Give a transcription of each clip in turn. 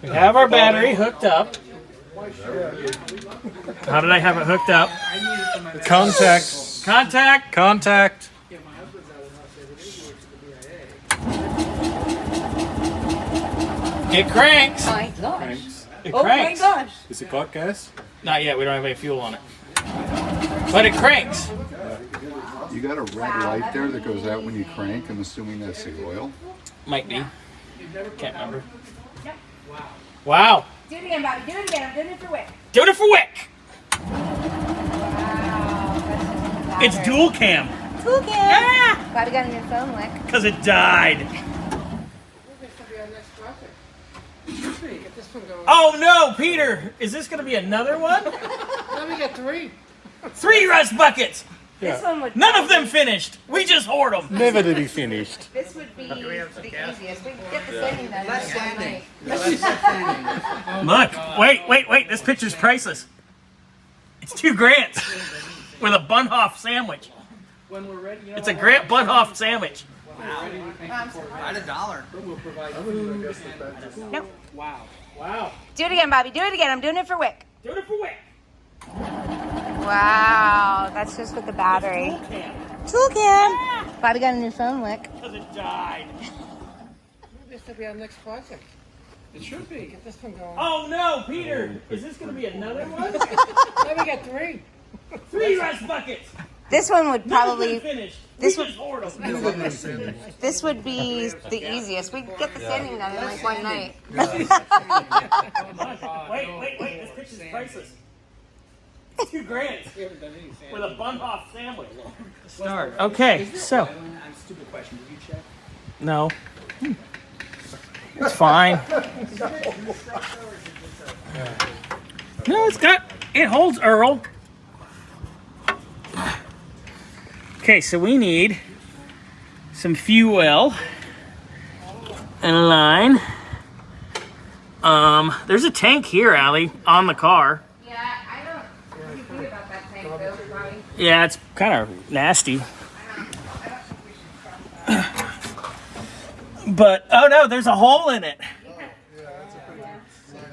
We have our battery hooked up. How did I have it hooked up? Contact. Contact. Contact. It cranks. My gosh. It Oh my cranks. gosh. Is it got gas? Not yet. We don't have any fuel on it. But it cranks. You got a red light there that goes out when you crank. I'm assuming that's the oil. Might be. Can't remember. Wow. Do it again, Bobby. Do it again. I'm doing it for Wick. Doing it for Wick. Wow. It's dual cam. Cool kid. Ah! Bobby got a new phone, Wick. Because it died. Oh no, Peter! Is this going to be another one? Let me get 3. 3 rust buckets. This one would. None of them finished. We just hoard them. Never did he finished. This would be the easiest. We can get the sanding done. Less sanding. Look, wait. This picture's priceless. It's $2,000 with a Bunhoff sandwich. When we're ready, you know, It's a Grant Bunhoff sandwich. at $1. No. Wow. Do it again, Bobby. Do it again. I'm doing it for Wick. Doing it for Wick. Wow. That's just with the battery. Tool cam. Bobby got a new phone, Wick. Because it died. This will be our next project. It should be. Get this one going. Oh no, Peter! Is this going to be another one? Let me get 3. 3 rust buckets. This one would None of them probably. finished. this We would- just hoard them. This would be the easiest. We could get the sanding done in like one night. Wait. This picture's priceless. It's $2,000 with a Bunhoff sandwich. Start. Okay, so. Stupid question. Did you check? No. It's fine. No, it holds Earl. Okay, so we need some fuel and a line. There's a tank here, Allie, on the car. Yeah, I don't. What do you think about that tank, though, Bobby? Yeah, it's kind of nasty. But, oh no, there's a hole in it.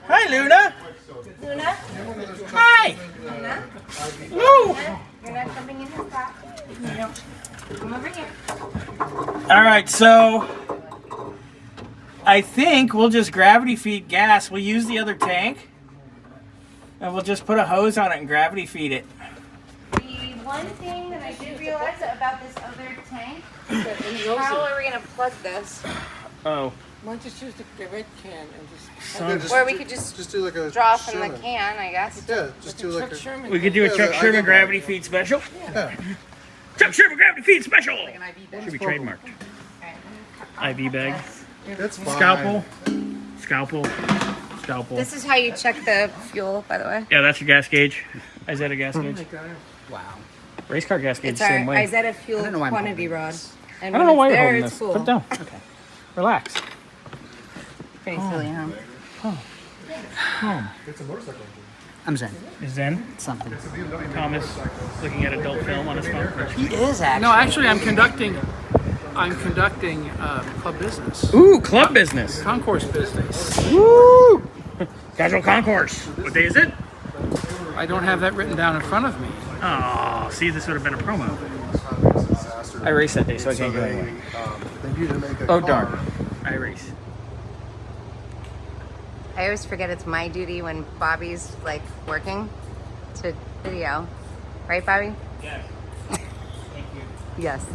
Hi, Luna. Luna? Hi. Luna? Woo. You're not jumping in his car. No. Come over here. All right, so I think we'll just gravity feed gas. We'll use the other tank, and we'll just put a hose on it and gravity feed it. The one thing that I did realize about this other tank is how are we going to plug this? Oh. Why don't you just use the red can and just... Or we could just do like a draw from the Sherman. can, I guess. Yeah, just do like Chuck a. Sherman. We could do a Yeah, Chuck I Sherman get gravity feed special. Yeah. Chuck Sherman gravity feed special. Should be trademarked. IV bag. That's fine. Scalpel. This is how you check the fuel, by the way. Yeah, that's your gas gauge. Isetta gas gauge. Wow. Race car gas gauge, It's our same way. Isetta fuel know why I'm quantity holding rod. this. And I don't know why when you're it's holding there, this. it's full. Put it down. Okay. Relax. Pretty silly, huh? I'm Zen. Zen. Something. Thomas looking at adult film on his phone. He is actually. No, actually, I'm conducting club business. Ooh, club business. Concourse business. Woo! Casual concourse. What day is it? I don't have that written down in front of me. Oh, see, this would have been a promo. I raced that day, so I can't go anyway. Oh, darn. I race. I always forget it's my duty when Bobby's like working to video. Right, Bobby? Yes. Thank you. Yes.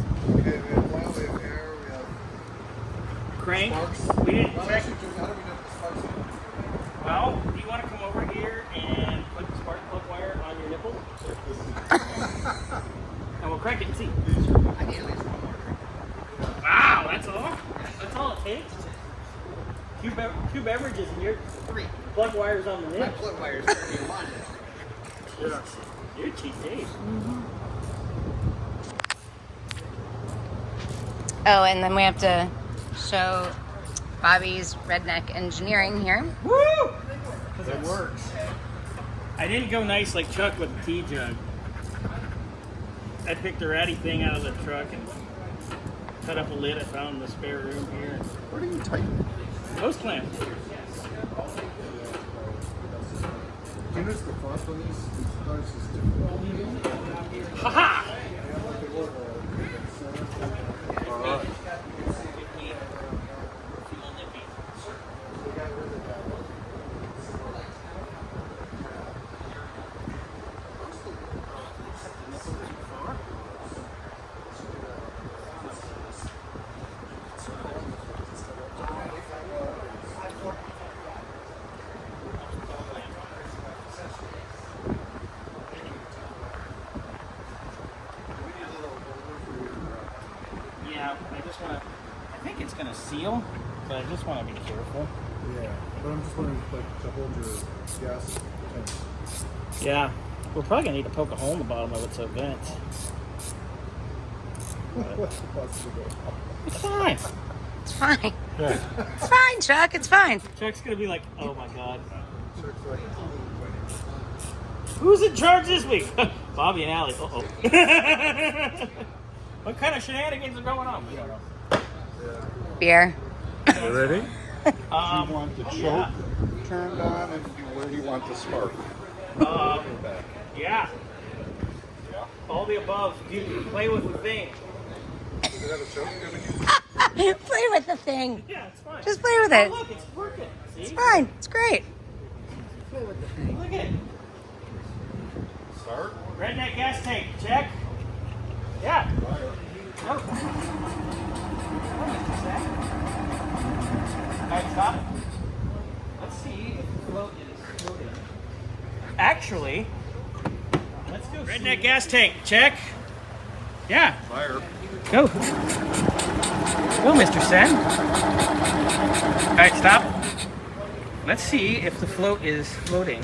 Crank. We didn't check. Well, do you want to come over here and put the spark plug wire on your nipple? And we'll crank it and see. Wow, that's all? That's all it takes? Two beverages and you're 3 plug wires on the nip. Plug wires where you want it. You're cheap Dave. Oh, and then we have to show Bobby's redneck engineering here. Woo! Because it works. I didn't go nice like Chuck with the tea jug. I picked the ratty thing out of the truck and cut up a lid I found in the spare room here. What are you typing? Hose clamp. notice the cost on these cars is different. Haha! Yeah, I just want to. I think it's going to seal, but I just want to be careful. Yeah, but I'm just wondering, like, to hold your gas tank. Yeah, we're probably going to need to poke a hole in the bottom of it so it vents. What's the possibility? It's fine. It's fine. It's fine, Chuck. It's fine. Chuck's going to be like, oh my God. Chuck's like, Who's in charge this week? Bobby and Allie. Uh-oh. What kind of shenanigans are going on? We don't know. Beer. you ready? Do you want the choke yeah. turned on, and where do you want the spark? Yeah. All the above. You play with the thing. Does it have a choke given you? Play with the thing. Yeah, it's fine. Just play with it. Oh, look, it's working. See? It's fine. It's great. Look at it. Start. Redneck gas tank. Check. Yeah. Oh. Alright, stop. Let's see if the float is floating. Actually, let's do redneck gas tank. Check. Yeah. Fire. Go. Go, Mr. Sen. Alright, stop. Let's see if the float is floating.